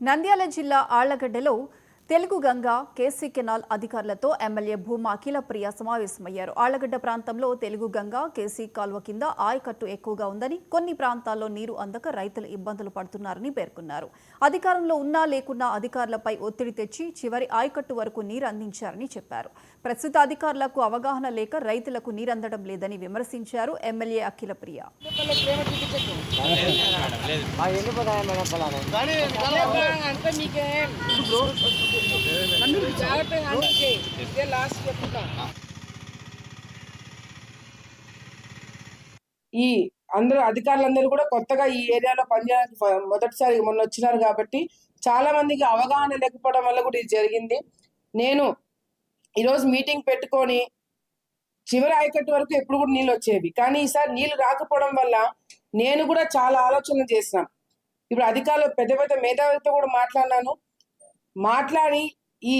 నంద్యాల జిల్లా ఆళ్లగడ్డలో Telugu Ganga KC canal అధికారులతో MLA Bhuma Akhilapriya సమావేశమయ్యారు. ఆళ్లగడ్డ ప్రాంతంలో తెలుగు గంగ కేసీ కాల్వ కింద ఆయకట్టు ఎక్కువగా ఉందని, కొన్ని ప్రాంతాల్లో నీరు అందక రైతులు ఇబ్బందులు పడుతున్నారని పేర్కొన్నారు. అధికారంలో ఉన్నా లేకున్నా అధికారులపై ఒత్తిడి తెచ్చి చివరి ఆయకట్టు వరకు నీరు అందించారని చెప్పారు. ప్రస్తుత అధికారులకు అవగాహన లేక రైతులకు నీరందడం లేదని విమర్శించారు ఎమ్మెల్యే అఖిలప్రియ. ఈ అందరూ అధికారులందరూ కూడా కొత్తగా ఈ ఏరియాలో పనిచేయడానికి మొదటిసారి మొన్న వచ్చినారు కాబట్టి చాలా మందికి అవగాహన లేకపోవడం వల్ల కూడా ఇది జరిగింది. నేను ఈరోజు మీటింగ్ పెట్టుకొని చివరి ఆయకట్టు వరకు ఎప్పుడు కూడా నీళ్ళు వచ్చేవి, కానీ ఈసారి నీళ్లు రాకపోవడం వల్ల నేను కూడా చాలా ఆలోచన చేసినాం. ఇప్పుడు అధికారులు పెద్ద పెద్ద మేధావులతో కూడా మాట్లాడి ఈ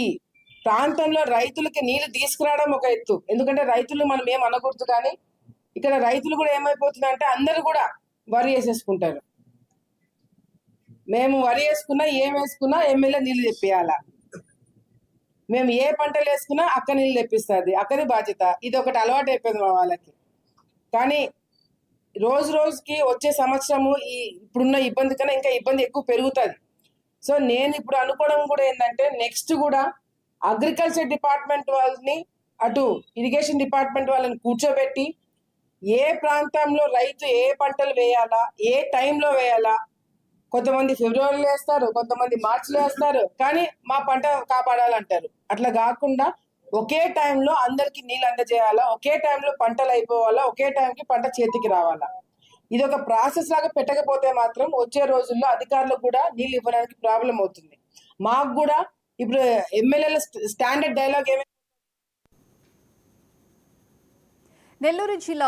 ప్రాంతంలో రైతులకి నీళ్లు తీసుకురావడం ఒక ఎత్తు. ఎందుకంటే రైతులు మనం ఏం అనకూడదు, కానీ ఇక్కడ రైతులు కూడా ఏమైపోతుందంటే అందరూ కూడా వరి వేసేసుకుంటారు. మేము వరి వేసుకున్నా ఏం వేసుకున్నా ఎమ్మెల్యే నీళ్లు తెప్పియాల, మేము ఏ పంటలు వేసుకున్నా అక్క నీళ్ళు తెప్పిస్తుంది, అక్కది బాధ్యత. ఇది ఒకటి అలవాటు అయిపోయింది మా వాళ్ళకి. కానీ రోజు రోజుకి వచ్చే సంవత్సరము ఇప్పుడున్న ఇబ్బంది కన్నా ఇంకా ఇబ్బంది ఎక్కువ పెరుగుతుంది. సో నేను ఇప్పుడు అనుకోవడం కూడా ఏంటంటే నెక్స్ట్ కూడా అగ్రికల్చర్ డిపార్ట్మెంట్ వాళ్ళని, అటు ఇరిగేషన్ డిపార్ట్మెంట్ వాళ్ళని కూర్చోబెట్టి ఏ ప్రాంతంలో రైతు ఏ పంటలు వేయాలా, ఏ టైంలో వేయాలా, కొంతమంది ఫిబ్రవరిలో వేస్తారు, కొంతమంది మార్చిలో వేస్తారు, కానీ మా పంట కాపాడాలంటారు. అట్లా కాకుండా ఒకే టైంలో అందరికి నీళ్ళు అందజేయాలా, ఒకే టైంలో పంటలు అయిపోవాలా, ఒకే టైంకి పంట చేతికి రావాలా. ఇది ఒక ప్రాసెస్ లాగా పెట్టకపోతే మాత్రం వచ్చే రోజుల్లో అధికారులకు కూడా నీళ్ళు ఇవ్వడానికి ప్రాబ్లం అవుతుంది. మాకు కూడా ఇప్పుడు ఎమ్మెల్యేల స్టాండర్డ్ డైలాగ్ ఏమైనా నెల్లూరు జిల్లా